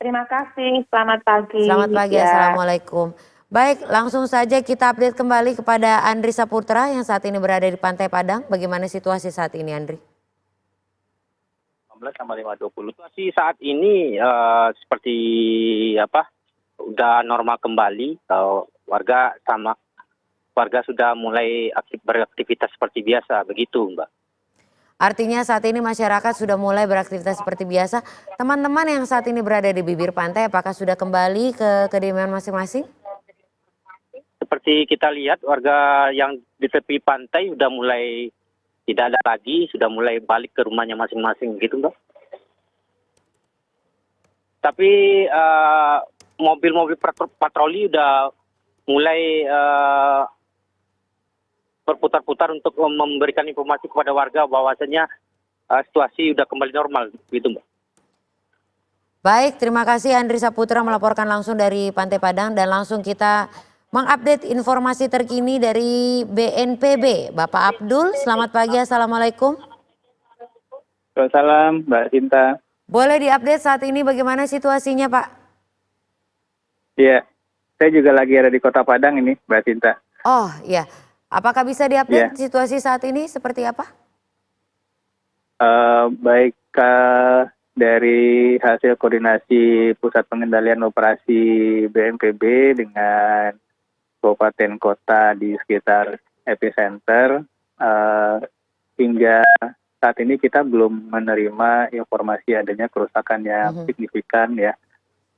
Terima kasih, selamat pagi. Selamat pagi, Ya. Assalamualaikum. Baik, langsung saja kita update kembali kepada Andri Saputra yang saat ini berada di Pantai Padang. Bagaimana situasi saat ini, Andri? 15 sama 5.20. Situasi saat ini seperti udah normal kembali. Warga sudah mulai beraktivitas seperti biasa, begitu, Mbak. Artinya saat ini masyarakat sudah mulai beraktivitas seperti biasa. Teman-teman yang saat ini berada di bibir pantai, apakah sudah kembali ke kediaman masing-masing? Seperti kita lihat, warga yang di tepi pantai sudah mulai tidak ada lagi, sudah mulai balik ke rumahnya masing-masing, gitu, Mbak. Tapi mobil-mobil patroli sudah mulai berputar-putar untuk memberikan informasi kepada warga bahwasanya situasi sudah kembali normal, gitu, Mbak. Baik, terima kasih Andri Saputra melaporkan langsung dari Pantai Padang dan langsung kita mengupdate informasi terkini dari BNPB. Bapak Abdul, selamat pagi, Assalamualaikum. Waalaikumsalam, Mbak Cinta. Boleh diupdate saat ini bagaimana situasinya, Pak? Iya, saya juga lagi ada di Kota Padang ini, Mbak Cinta. Oh iya, apakah bisa diupdate situasi saat ini seperti apa? Baik, dari hasil koordinasi Pusat Pengendalian Operasi BNPB dengan kabupaten kota di sekitar epicenter, hingga saat ini kita belum menerima informasi adanya kerusakan yang signifikan ya,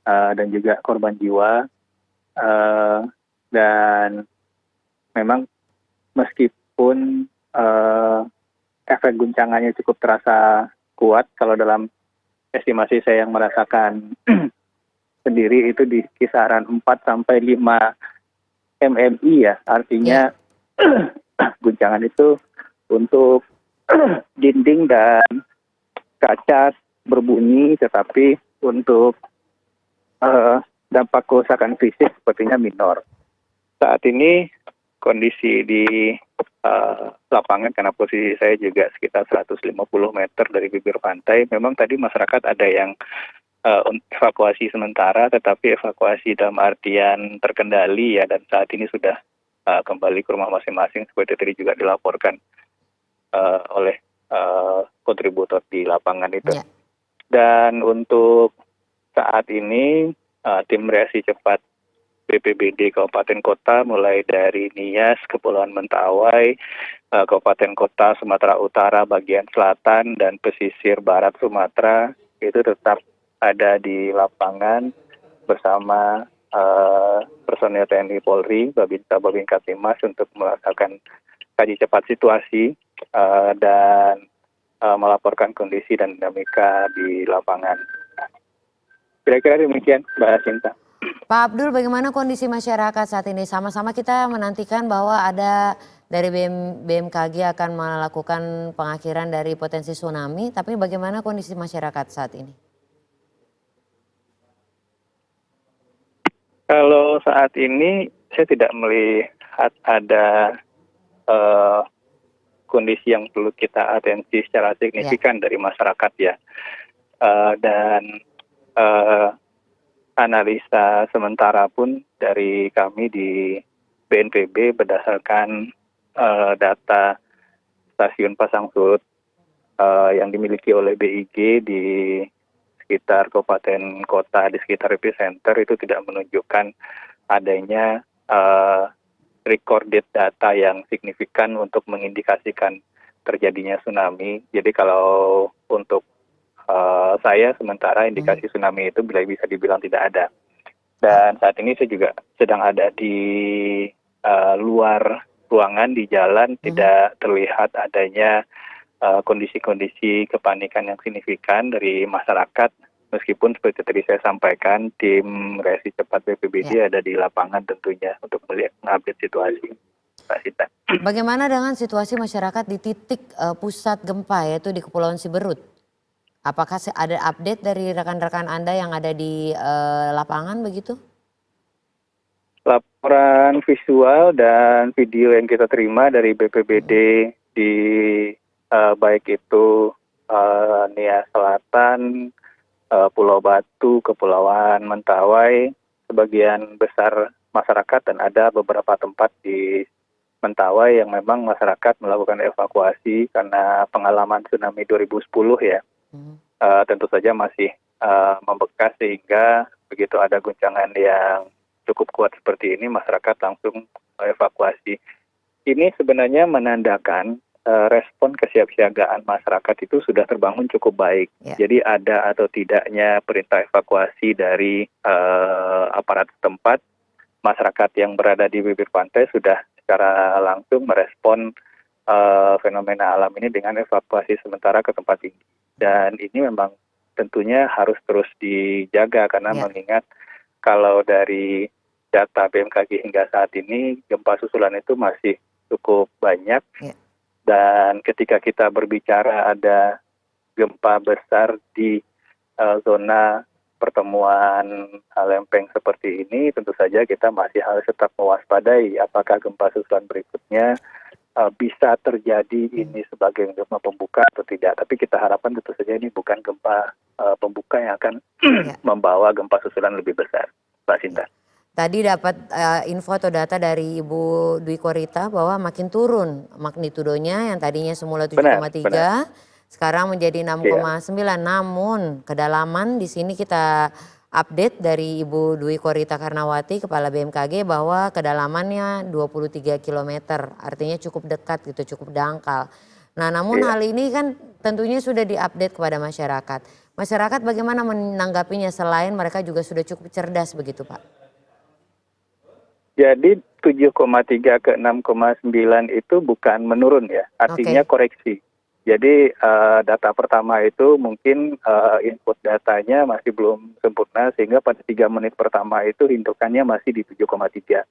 dan juga korban jiwa, dan memang meskipun efek guncangannya cukup terasa kuat, kalau dalam estimasi saya yang merasakan sendiri itu di kisaran 4 sampai 5 mmi ya, artinya guncangan itu untuk dinding dan kaca berbunyi, tetapi untuk dampak kerusakan fisik sepertinya minor. Saat ini kondisi di lapangan, karena posisi saya juga sekitar 150 meter dari bibir pantai, memang tadi masyarakat ada yang evakuasi sementara, tetapi evakuasi dalam artian terkendali ya, dan saat ini sudah kembali ke rumah masing-masing seperti tadi juga dilaporkan oleh kontributor di lapangan itu. Dan untuk saat ini tim reaksi cepat BPBD Kabupaten Kota mulai dari Nias, Kepulauan Mentawai, Kabupaten Kota Sumatera Utara bagian selatan dan pesisir barat Sumatera itu tetap ada di lapangan bersama personil TNI Polri, Babinsa Babinka Timas untuk melakukan kaji cepat situasi dan melaporkan kondisi dan dinamika di lapangan. Kira-kira demikian, Mbak Sinta. Pak Abdul, bagaimana kondisi masyarakat saat ini? Sama-sama kita menantikan bahwa ada dari BMKG akan melakukan pengakhiran dari potensi tsunami, tapi bagaimana kondisi masyarakat saat ini? Kalau saat ini saya tidak melihat ada kondisi yang perlu kita atensi secara signifikan dari masyarakat ya, dan analisa sementara pun dari kami di BNPB berdasarkan data stasiun pasang surut yang dimiliki oleh BIG di sekitar kabupaten kota di sekitar epicenter itu tidak menunjukkan adanya recorded data yang signifikan untuk mengindikasikan terjadinya tsunami. Jadi kalau untuk saya sementara indikasi tsunami itu bisa dibilang tidak ada. Dan saat ini saya juga sedang ada di luar ruangan di jalan, tidak terlihat adanya kondisi-kondisi kepanikan yang signifikan dari masyarakat. Meskipun seperti tadi saya sampaikan, tim reaksi cepat BPBD ada di lapangan tentunya untuk melihat update situasi. Pak Sita. Bagaimana dengan situasi masyarakat di titik pusat gempa yaitu di Kepulauan Siberut? Apakah ada update dari rekan-rekan Anda yang ada di lapangan begitu? Laporan visual dan video yang kita terima dari BPBD di baik itu Nias Selatan, Pulau Batu, Kepulauan Mentawai, sebagian besar masyarakat dan ada beberapa tempat di Mentawai yang memang masyarakat melakukan evakuasi karena pengalaman tsunami 2010 ya. Tentu saja masih membekas sehingga begitu ada guncangan yang cukup kuat seperti ini masyarakat langsung evakuasi. Ini sebenarnya menandakan respon kesiapsiagaan masyarakat itu sudah terbangun cukup baik. Ya. Jadi ada atau tidaknya perintah evakuasi dari aparat setempat, masyarakat yang berada di bibir pantai sudah secara langsung merespon fenomena alam ini dengan evakuasi sementara ke tempat tinggi. Dan ini memang tentunya harus terus dijaga karena mengingat kalau dari data BMKG hingga saat ini gempa susulan itu masih cukup banyak. Dan ketika kita berbicara ada gempa besar di zona pertemuan lempeng seperti ini, tentu saja kita masih harus tetap mewaspadai apakah gempa susulan berikutnya bisa terjadi ini sebagai gempa pembuka atau tidak. Tapi kita harapkan tentu saja ini bukan gempa pembuka yang akan membawa gempa susulan lebih besar, Mbak Sinta. Tadi dapat info atau data dari Ibu Dwi Korita bahwa makin turun magnitudonya yang tadinya semula 7,3 sekarang menjadi 6,9. Namun kedalaman di sini kita update dari Ibu Dwi Korita Karnawati, Kepala BMKG, bahwa kedalamannya 23 km, artinya cukup dekat gitu, cukup dangkal. Nah namun hal ini kan tentunya sudah diupdate kepada masyarakat. Masyarakat bagaimana menanggapinya selain mereka juga sudah cukup cerdas begitu Pak? Jadi 7,3 ke 6,9 itu bukan menurun ya, artinya koreksi. Jadi data pertama itu mungkin input datanya masih belum sempurna sehingga pada 3 menit pertama itu hindukannya masih di 7,3.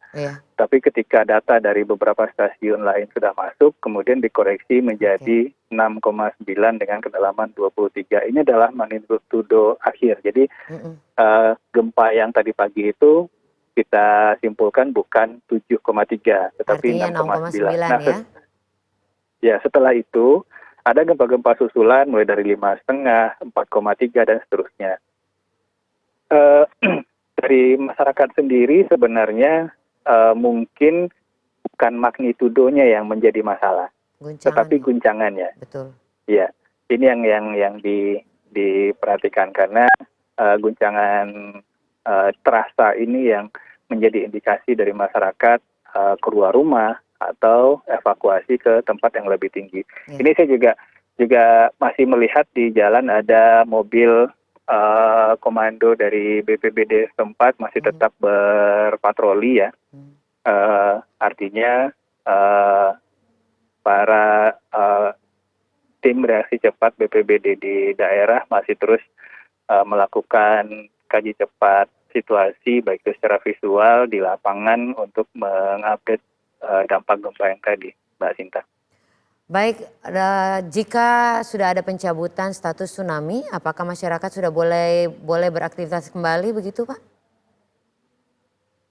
Tapi ketika data dari beberapa stasiun lain sudah masuk, kemudian dikoreksi menjadi 6,9 dengan kedalaman 23. Ini adalah magnitudo akhir. Jadi gempa yang tadi pagi itu kita simpulkan bukan 7,3 tetapi 6,9. Nah, ya setelah itu ada gempa-gempa susulan mulai dari 5,5, 4,3 dan seterusnya. Dari masyarakat sendiri sebenarnya mungkin bukan magnitudonya yang menjadi masalah, tetapi guncangannya. Betul. Ya, ini yang diperhatikan karena guncangan terasa ini yang menjadi indikasi dari masyarakat keluar rumah atau evakuasi ke tempat yang lebih tinggi. Ini saya juga masih melihat di jalan ada mobil komando dari BPBD setempat masih tetap berpatroli ya. Artinya para tim reaksi cepat BPBD di daerah masih terus melakukan kaji cepat situasi baik itu secara visual di lapangan untuk mengupdate dampak gempa yang tadi, Mbak Sinta. Baik, jika sudah ada pencabutan status tsunami, apakah masyarakat sudah boleh beraktivitas kembali begitu Pak?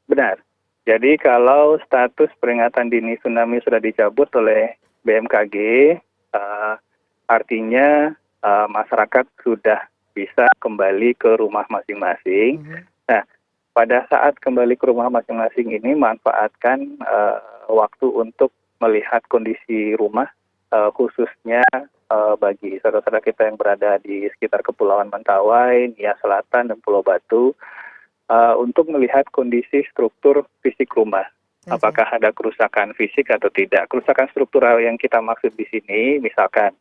Benar. Jadi kalau status peringatan dini tsunami sudah dicabut oleh BMKG, artinya masyarakat sudah bisa kembali ke rumah masing-masing. Nah, pada saat kembali ke rumah masing-masing ini manfaatkan waktu untuk melihat kondisi rumah, khususnya bagi saudara-saudara kita yang berada di sekitar Kepulauan Mentawai, Nia Selatan, dan Pulau Batu, untuk melihat kondisi struktur fisik rumah. Apakah ada kerusakan fisik atau tidak. Kerusakan struktural yang kita maksud di sini, misalkan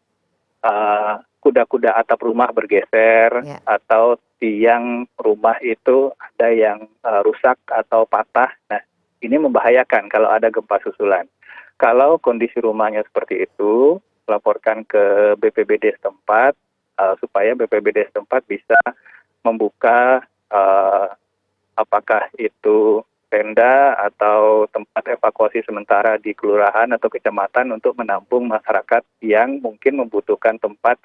kuda-kuda atap rumah bergeser, atau tiang rumah itu ada yang rusak atau patah. Nah, ini membahayakan kalau ada gempa susulan. Kalau kondisi rumahnya seperti itu, laporkan ke BPBD setempat supaya BPBD setempat bisa membuka apakah itu tenda atau tempat evakuasi sementara di kelurahan atau kecamatan untuk menampung masyarakat yang mungkin membutuhkan tempat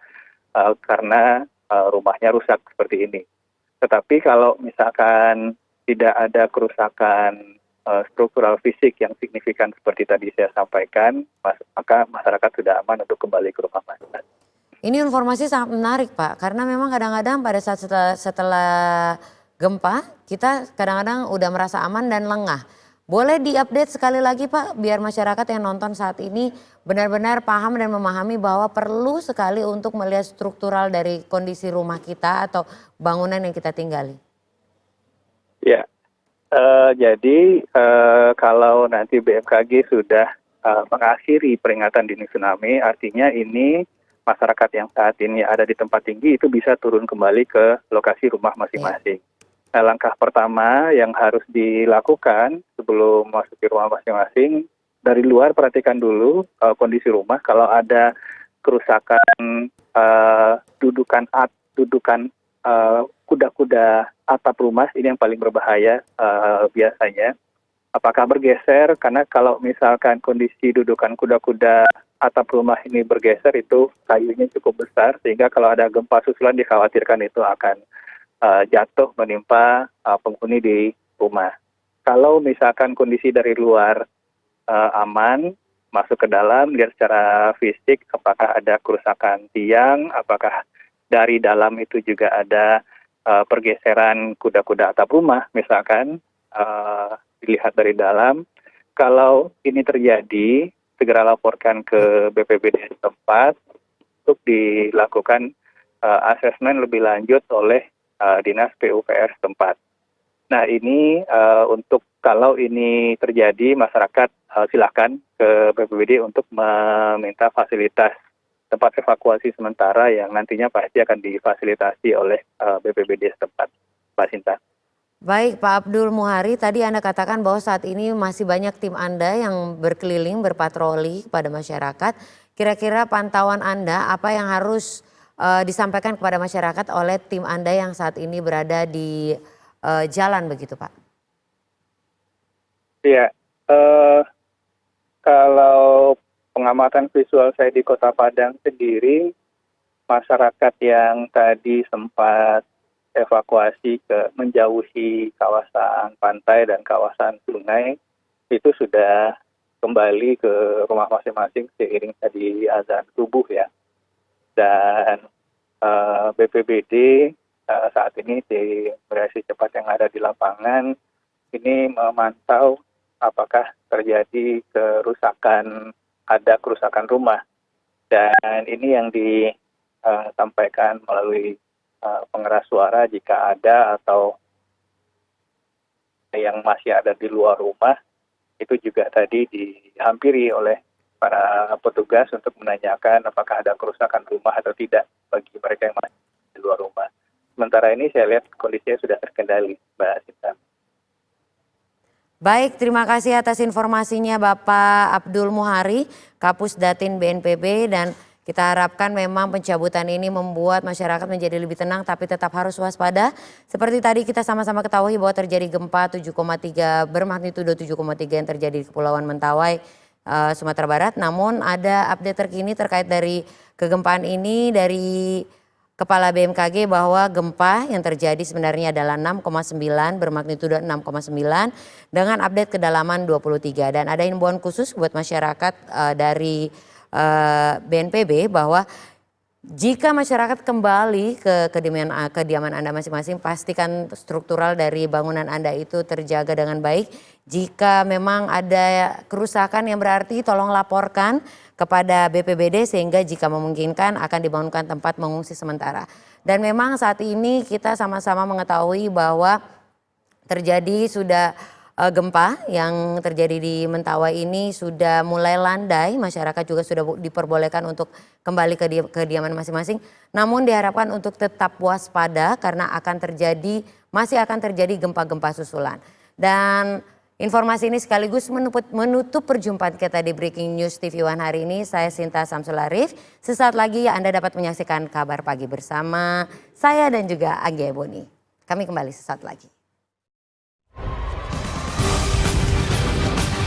karena rumahnya rusak seperti ini. Tetapi kalau misalkan tidak ada kerusakan struktural fisik yang signifikan seperti tadi saya sampaikan, maka masyarakat sudah aman untuk kembali ke rumah masing-masing. Ini informasi sangat menarik Pak, karena memang kadang-kadang pada saat setelah gempa kita kadang-kadang udah merasa aman dan lengah. Boleh diupdate sekali lagi Pak, biar masyarakat yang nonton saat ini benar-benar paham dan memahami bahwa perlu sekali untuk melihat struktural dari kondisi rumah kita atau bangunan yang kita tinggali. Ya, jadi kalau nanti BMKG sudah mengakhiri peringatan dini tsunami, artinya ini masyarakat yang saat ini ada di tempat tinggi itu bisa turun kembali ke lokasi rumah masing-masing. Nah, langkah pertama yang harus dilakukan sebelum masuk ke rumah masing-masing, dari luar perhatikan dulu kondisi rumah. Kalau ada kerusakan dudukan kuda-kuda atap rumah, ini yang paling berbahaya biasanya. Apakah bergeser? Karena kalau misalkan kondisi dudukan kuda-kuda atap rumah ini bergeser, itu kayunya cukup besar, sehingga kalau ada gempa susulan dikhawatirkan itu akan jatuh menimpa penghuni di rumah. Kalau misalkan kondisi dari luar aman, masuk ke dalam, lihat secara fisik apakah ada kerusakan tiang, apakah dari dalam itu juga ada pergeseran kuda-kuda atap rumah, misalkan dilihat dari dalam. Kalau ini terjadi, segera laporkan ke BPBD setempat untuk dilakukan asesmen lebih lanjut oleh Dinas PUPR setempat. Nah ini untuk kalau ini terjadi, masyarakat silakan ke BPBD untuk meminta fasilitas tempat evakuasi sementara yang nantinya pasti akan difasilitasi oleh BPBD setempat. Mbak Sinta. Baik Pak Abdul Muhari, tadi Anda katakan bahwa saat ini masih banyak tim Anda yang berkeliling berpatroli kepada masyarakat. Kira-kira pantauan Anda apa yang harus disampaikan kepada masyarakat oleh tim Anda yang saat ini berada di jalan begitu Pak? Iya, kalau pengamatan visual saya di Kota Padang sendiri, masyarakat yang tadi sempat evakuasi ke menjauhi kawasan pantai dan kawasan sungai itu sudah kembali ke rumah masing-masing seiring tadi azan subuh ya. Dan BPBD saat ini di reaksi cepat yang ada di lapangan ini memantau apakah terjadi ada kerusakan rumah, dan ini yang disampaikan melalui pengeras suara jika ada atau yang masih ada di luar rumah, itu juga tadi dihampiri oleh para petugas untuk menanyakan apakah ada kerusakan rumah atau tidak bagi mereka yang masih di luar rumah. Sementara ini saya lihat kondisinya sudah terkendali, Mbak Sinta. Baik, terima kasih atas informasinya Bapak Abdul Muhari, Kapus Datin BNPB, dan kita harapkan memang pencabutan ini membuat masyarakat menjadi lebih tenang tapi tetap harus waspada. Seperti tadi kita sama-sama ketahui bahwa terjadi gempa 7,3 bermagnitudo 7,3 yang terjadi di Kepulauan Mentawai, Sumatera Barat. Namun ada update terkini terkait dari kegempaan ini dari Kepala BMKG bahwa gempa yang terjadi sebenarnya adalah 6,9 bermagnitudo 6,9 dengan update kedalaman 23. Dan ada himbauan khusus buat masyarakat dari BNPB bahwa jika masyarakat kembali ke kediaman Anda masing-masing, pastikan struktural dari bangunan Anda itu terjaga dengan baik. Jika memang ada kerusakan yang berarti tolong laporkan kepada BPBD sehingga jika memungkinkan akan dibangunkan tempat mengungsi sementara. Dan memang saat ini kita sama-sama mengetahui bahwa terjadi sudah gempa yang terjadi di Mentawai ini sudah mulai landai, masyarakat juga sudah diperbolehkan untuk kembali ke kediaman masing-masing. Namun diharapkan untuk tetap waspada karena masih akan terjadi gempa-gempa susulan. Dan informasi ini sekaligus menutup perjumpaan kita di Breaking News TV One hari ini. Saya Sinta Samsul Arif. Sesaat lagi Anda dapat menyaksikan Kabar Pagi bersama saya dan juga Anggia Boni. Kami kembali sesaat lagi.